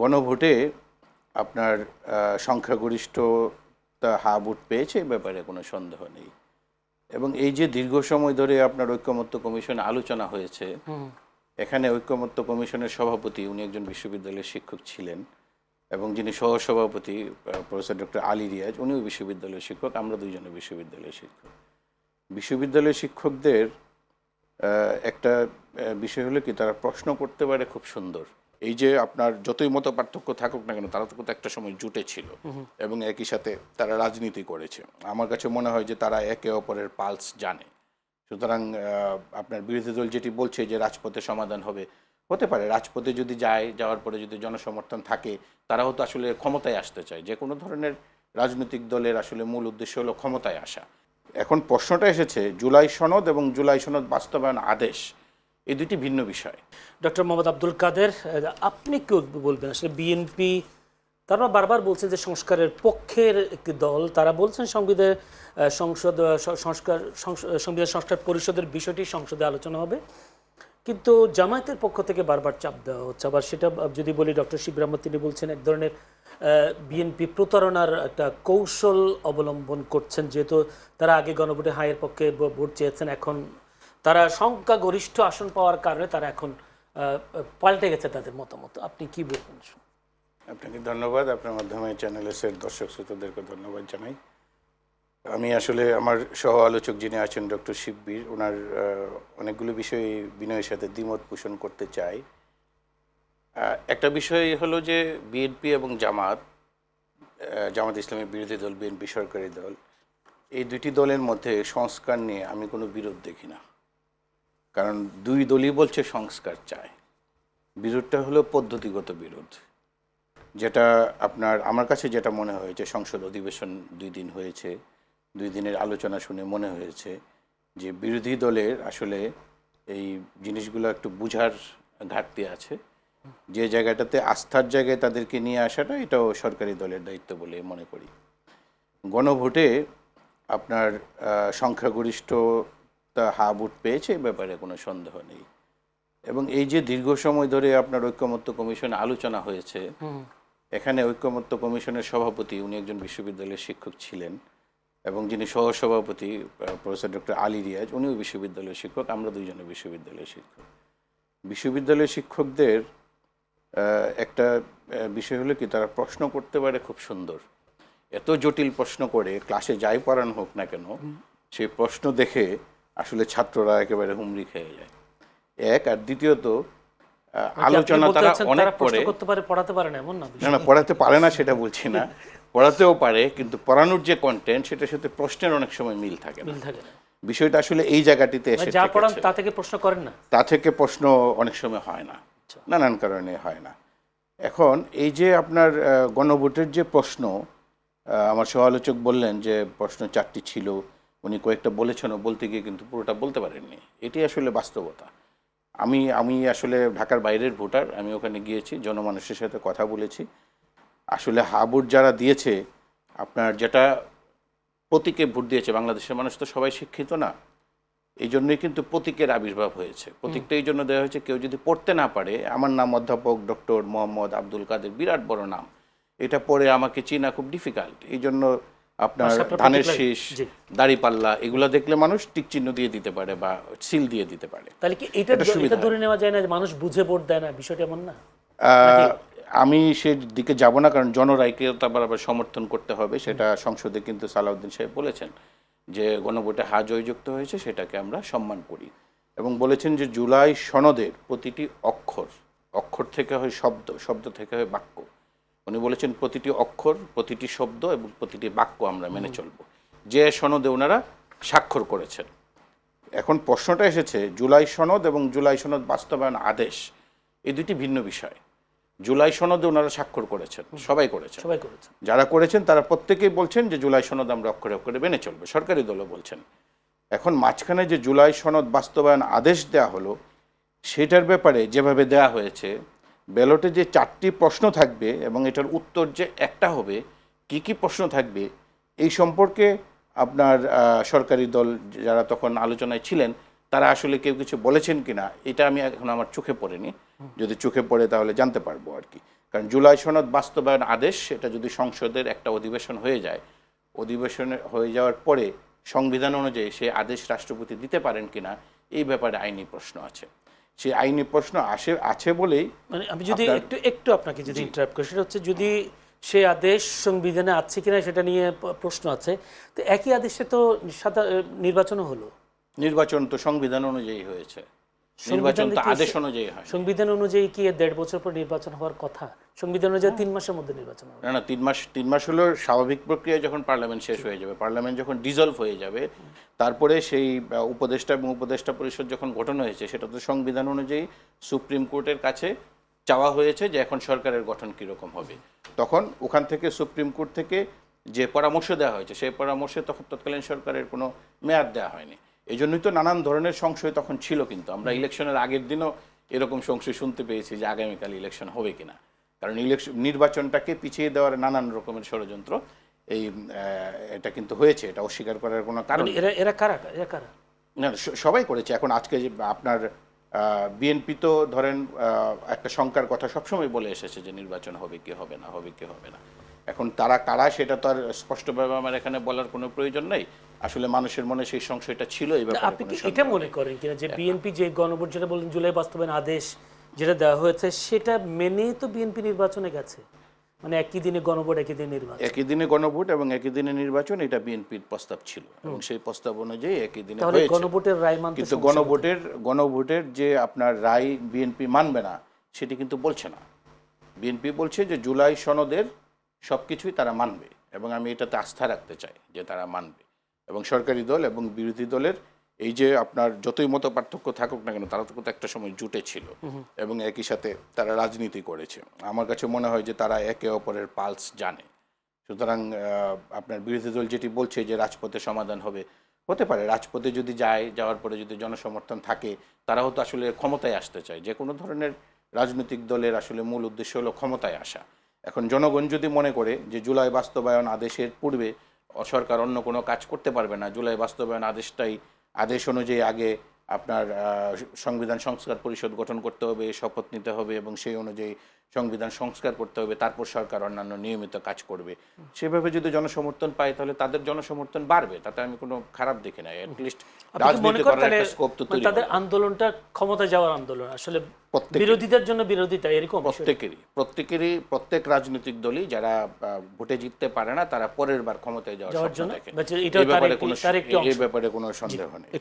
গণভোটে আপনার সংখ্যাগরিষ্ঠতা হা ভোট পেয়েছে এ ব্যাপারে কোনো সন্দেহ নেই। এবং এই যে দীর্ঘ সময় ধরে আপনার ঐকমত্য কমিশনে আলোচনা হয়েছে, এখানে ঐকমত্য কমিশনের সভাপতি উনি একজন বিশ্ববিদ্যালয়ের শিক্ষক ছিলেন এবং যিনি সহসভাপতি প্রফেসর ডক্টর আলী রিয়াজ উনিও বিশ্ববিদ্যালয়ের শিক্ষক, আমরা দুইজনে বিশ্ববিদ্যালয়ের শিক্ষক। বিশ্ববিদ্যালয়ের শিক্ষকদের একটা বিষয় হলো কি, তারা প্রশ্ন করতে পারে খুব সুন্দর। এই যে আপনার যতই মত পার্থক্য থাকুক না কেন, তারা তো একটা সময় জুটে ছিল এবং একই সাথে তারা রাজনীতি করেছে। আমার কাছে মনে হয় যে তারা একে অপরের পালস জানে। সুতরাং আপনার বিরোধী দল যেটি বলছে যে রাজপথে সমাধান হবে, হতে পারে রাজপথে যদি যাওয়ার পরে যদি জনসমর্থন থাকে, তারাও তো আসলে ক্ষমতায় আসতে চায়। যে কোনো ধরনের রাজনৈতিক দলের আসলে মূল উদ্দেশ্য হলো ক্ষমতায় আসা। এখন প্রশ্নটা এসেছে জুলাই সনদ এবং জুলাই সনদ বাস্তবায়ন আদেশ, এই দুটি ভিন্ন বিষয়। ডক্টর মোহাম্মদ আব্দুল কাদের, আপনি কি বলবেন? আসলে বিএনপি তারা বারবার বলছে যে সংস্কারের পক্ষের একটি দল, তারা বলছেন সংবিধান সংস্কার পরিষদের বিষয়টি সংসদে আলোচনা হবে, কিন্তু জামায়াতের পক্ষ থেকে বারবার চাপ দেওয়া হচ্ছে। আবার সেটা যদি বলি, ডক্টর শিবির আহমদ তিনি বলছেন এক ধরনের বিএনপি প্রতারণার একটা কৌশল অবলম্বন করছেন, যেহেতু তারা আগে গণভোটে হাইয়ের পক্ষে ভোট চেয়েছেন, এখন তারা সংখ্যাগরিষ্ঠ আসন পাওয়ার কারণে তারা এখন পাল্টে গেছে তাদের মতামত। আপনি কি বলবেন? আপনাকে ধন্যবাদ, আপনার মাধ্যমে চ্যানেলের দর্শক শ্রোতাদেরকে ধন্যবাদ জানাই। আমি আসলে আমার সহ আলোচক যিনি আছেন ডক্টর শিববীর, ওনার অনেকগুলো বিষয়ে বিনয়ের সাথে দ্বিমত পোষণ করতে চাই। একটা বিষয় হলো যে বিএনপি এবং জামাত ইসলামের বিরোধী দল, বিএনপি সরকারি দল, এই দুটি দলের মধ্যে সংস্কার নিয়ে আমি কোনো বিরোধ দেখি না। কারণ দুই দলই বলছে সংস্কার চায়। বিরোধটা হলো পদ্ধতিগত বিরোধ, যেটা আপনার আমার কাছে যেটা মনে হয়েছে, সংসদ অধিবেশন 2 দিন হয়েছে, 2 দিনের আলোচনা শুনে মনে হয়েছে যে বিরোধী দলের আসলে এই জিনিসগুলো একটু বুঝার ঘাটতি আছে। যে জায়গাটাতে আস্থার জায়গায় তাদেরকে নিয়ে আসাটা, এটাও সরকারি দলের দায়িত্ব বলে মনে করি। গণভোটে আপনার সংখ্যাগরিষ্ঠতা হা ভোট পেয়েছে এ ব্যাপারে কোনো সন্দেহ নেই। এবং এই যে দীর্ঘ সময় ধরে আপনার ঐকমত্য কমিশনে আলোচনা হয়েছে, এখানে ঐকমত্য কমিশনের সভাপতি উনি একজন বিশ্ববিদ্যালয়ের শিক্ষক ছিলেন এবং যিনি সহসভাপতি প্রফেসর ডক্টর আলী রিয়াজ উনিও বিশ্ববিদ্যালয়ের শিক্ষক, আমরা দুইজনে বিশ্ববিদ্যালয়ের শিক্ষক। বিশ্ববিদ্যালয়ের শিক্ষকদের একটা বিষয় হলো কি, তারা প্রশ্ন করতে পারে খুব সুন্দর। এত জটিল প্রশ্ন করে ক্লাসে যাই পড়ানো হোক না কেন, সেই প্রশ্ন দেখে আসলে ছাত্ররা একেবারে হুমড়ি খেয়ে যায়। এক, আর দ্বিতীয়ত আলোচনা তারা অনেক পড়ে পড়াতে পারে না, এমন না? না, পড়াতে পারে না সেটা বলছি না, পড়াতেও পারে, কিন্তু পড়ানোর যে কন্টেন্ট সেটার সাথে প্রশ্নের অনেক সময় মিল থাকে না। বিষয়টা আসলে এই জায়গাটিতে এসে যা পড়ান তা থেকে প্রশ্ন করেন না, তা থেকে প্রশ্ন অনেক সময় হয় না, নানান কারণে হয় না। এখন এই যে আপনার গণভোটের যে প্রশ্ন, আমার সহ আলোচক বললেন যে প্রশ্ন 4টি ছিল, উনি কয়েকটা বলেছেন, বলতে গিয়ে কিন্তু পুরোটা বলতে পারেননি। এটি আসলে বাস্তবতা। আমি আসলে ঢাকার বাইরের ভোটার, আমি ওখানে গিয়েছি, জনমানুষের সাথে কথা বলেছি। আসলে হা ভোট যারা দিয়েছে, আপনার যেটা প্রতীকে ভোট দিয়েছে, বাংলাদেশের মানুষ তো সবাই শিক্ষিত না, এই জন্যই কিন্তু প্রতীকের আবির্ভাব হয়েছে। প্রতীকটা এই জন্য দেওয়া হয়েছে, কেউ যদি পড়তে না পারে, আমার নাম অধ্যাপক ডক্টর মোহাম্মদ আব্দুল কাদের, বিরাট বড় নাম, এটা পড়ে আমাকে চিনা খুব ডিফিকাল্ট। এই জন্য আপনার ধানের শীষ, দাড়িপাল্লা এগুলো দেখলে মানুষ টিক চিহ্ন দিয়ে দিতে পারে বা সিল দিয়ে দিতে পারে। তাহলে কি এটা ধরে নেওয়া যায় না যে মানুষ বুঝে ভোট দেয় না? বিষয়টা এমন না? আমি সেই দিকে যাব না, কারণ জনরায়কে তো আবার সমর্থন করতে হবে। সেটা সংসদে কিন্তু সালাউদ্দিন সাহেব বলেছেন যে গণভোটে হা জয়যুক্ত হয়েছে, সেটাকে আমরা সম্মান করি, এবং বলেছেন যে জুলাই সনদের প্রতিটি অক্ষর থেকে হয় শব্দ, শব্দ থেকে হয় বাক্য। উনি বলেছেন প্রতিটি অক্ষর, প্রতিটি শব্দ এবং প্রতিটি বাক্য আমরা মেনে চলব, যে সনদে ওনারা স্বাক্ষর করেছেন। এখন প্রশ্নটা এসেছে জুলাই সনদ এবং জুলাই সনদ বাস্তবায়ন আদেশ, এই দুটি ভিন্ন বিষয়। জুলাই সনদে ওনারা স্বাক্ষর করেছেন, সবাই করেছেন, যারা করেছেন তারা প্রত্যেকেই বলছেন যে জুলাই সনদ আমরা অক্ষরে অক্ষরে মেনে চলবে, সরকারি দলও বলছেন। এখন মাঝখানে যে জুলাই সনদ বাস্তবায়ন আদেশ দেয়া হলো, সেটার ব্যাপারে যেভাবে দেয়া হয়েছে, ব্যালটে যে 4টি প্রশ্ন থাকবে এবং এটার উত্তর যে একটা হবে, কি কি প্রশ্ন থাকবে এই সম্পর্কে আপনার সরকারি দল যারা তখন আলোচনায় ছিলেন, তারা আসলে কেউ কিছু বলেছেন কিনা এটা আমি এখন আমার চোখে পড়েনি। যদি চোখে পড়ে তাহলে জানতে পারবো আর কি। কারণ জুলাই সনদ বাস্তবায়ন আদেশ সেটা যদি সংসদের একটা অধিবেশন হয়ে যায়, অধিবেশনে হয়ে যাওয়ার পরে সংবিধান অনুযায়ী সেই আদেশ রাষ্ট্রপতি দিতে পারেন কিনা এই ব্যাপারে আইনি প্রশ্ন আছে। সেই আইনি প্রশ্ন আছে বলেই মানে আমি যদি একটু আপনাকে যদি ইন্টারাপ্ট করি, সেটা হচ্ছে যদি সে আদেশ সংবিধানে আছে কিনা সেটা নিয়ে প্রশ্ন আছে, তো একই আদেশে তো নির্বাচনও হলো। নির্বাচন তো সংবিধান অনুযায়ী হয়েছে, নির্বাচন তো আদেশ অনুযায়ী হয়। সংবিধান অনুযায়ী কি 1.5 বছর পর নির্বাচন হওয়ার কথা? সংবিধান অনুযায়ী 3 মাসের মধ্যে নির্বাচন হবে। না, 3 মাস হলো স্বাভাবিক প্রক্রিয়ায় যখন পার্লামেন্ট শেষ হয়ে যাবে, পার্লামেন্ট যখন ডিজলভ হয়ে যাবে, তারপরে সেই উপদেষ্টা এবং উপদেষ্টা পরিষদ যখন গঠন হয়েছে, সেটা তো সংবিধান অনুযায়ী সুপ্রিম কোর্টের কাছে চাওয়া হয়েছে যে এখন সরকারের গঠন কীরকম হবে। তখন ওখান থেকে সুপ্রিম কোর্ট থেকে যে পরামর্শ দেওয়া হয়েছে, সেই পরামর্শে তখন তৎকালীন সরকারের কোনো মেয়াদ দেওয়া হয়নি। এই জন্যই তো নানান ধরনের সংশয় তখন ছিল। কিন্তু আমরা ইলেকশনের আগের দিনও এরকম সংশয় শুনতে পেয়েছি যে আগামীকাল ইলেকশন হবে কিনা, কারণ নির্বাচনটাকে পিছিয়ে দেওয়ার নানান রকমের ষড়যন্ত্র এটা কিন্তু হয়েছে, এটা অস্বীকার করার কোনো কারণ এরা কারা না, সবাই করেছে। এখন আজকে যে আপনার বিএনপি তো ধরেন একটা শঙ্কার কথা সবসময় বলে এসেছে যে নির্বাচন হবে কি হবে না, হবে কি হবে না। এখন তারা কারা সেটা তো আর স্পষ্টভাবে আমার এখানে বলার কোনো প্রয়োজন নেই। আসলে মানুষের মনে সেই সংশয়টা ছিল। এই ব্যাপারে আপনি কি এটা মনে করেন কিনা যে বিএনপি যে গণভোট যেটা বললেন জুলাই বাস্তবায়ন আদেশ যেটা দেওয়া হয়েছে, সেটা মেনে তো বিএনপি নির্বাচনে গেছে? মানে একই দিনে গণভোট, একই দিনে নির্বাচন, একই দিনে গণভোট এবং একই দিনে নির্বাচন, এটা বিএনপির প্রস্তাব ছিল এবং সেই প্রস্তাব অনুযায়ী একই দিনে তাহলে হয়েছে। গণভোটের রায় মানতে কিন্তু গণভোটের যে আপনার রায় বিএনপি মানবে না সেটি কিন্তু বলছে না। বিএনপি বলছে যে জুলাই সনদের সবকিছুই তারা মানবে এবং আমি এটাতে আস্থা রাখতে চাই যে তারা মানবে। এবং সরকারি দল এবং বিরোধী দলের এই যে আপনার যতই মত পার্থক্য থাকুক না কেন, তারা তো একটা সময় জুটে ছিল এবং একই সাথে তারা রাজনীতি করেছে। আমার কাছে মনে হয় যে তারা একে অপরের পালস জানে। সুতরাং আপনার বিরোধী দল যেটি বলছে যে রাজপথে সমাধান হবে, হতে পারে। রাজপথে যদি যাওয়ার পরে যদি জনসমর্থন থাকে, তারাও তো আসলে ক্ষমতায় আসতে চায়। যে কোনো ধরনের রাজনৈতিক দলের আসলে মূল উদ্দেশ্য হলো ক্ষমতায় আসা। এখন জনগণ যদি মনে করে যে জুলাই বাস্তবায়ন আদেশের পূর্বে সরকার অন্য কোনো কাজ করতে পারবে না, জুলাই বাস্তবায়ন আদেশ অনুযায়ী আগে আপনার সংবিধান সংস্কার পরিষদ গঠন করতে হবে, শপথ নিতে হবে এবং সেই অনুযায়ী সংবিধান সংস্কার করতে হবে, তারপর সরকার অন্যান্য নিয়মিত কাজ করবে, সেভাবে যদি জনসমর্থন পায় তাহলে তাদের জনসমর্থন বাড়বে। তাতে আমি কোনো খারাপ দেখি না। অ্যাটলিস্ট রাজনীতি করার একটা স্কোপ তো তৈরি হবে। তাদের আন্দোলনটা ক্ষমতা যাওয়ার আন্দোলন, আসলে বিরোধীদের জন্য বিরোধিতা, এরকম প্রত্যেক রাজনৈতিক দলই যারা ভোটে জিততে পারে না, তারা পরের বার ক্ষমতায় যাওয়ার স্বপ্ন দেখে। এই ব্যাপারে কোনো সন্দেহ নেই।